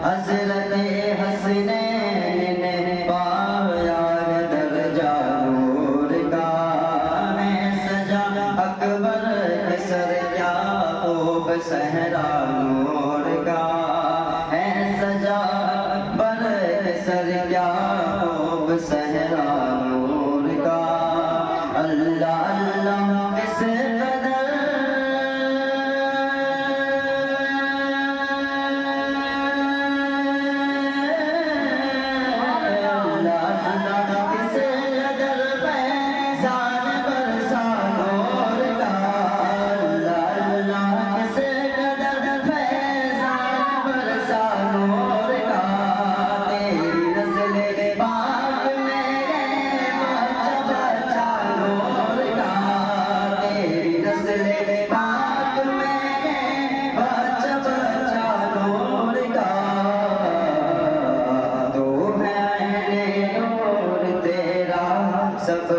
حضرت حسنین نے پایا درجہ نور کا، ہے سجا اکبر کے سر کیا خوب صحرا نور کا، ہے سجا اکبر کے سر کیا خوب صحرا نور کا۔ اللہ اللہ کس قدر سب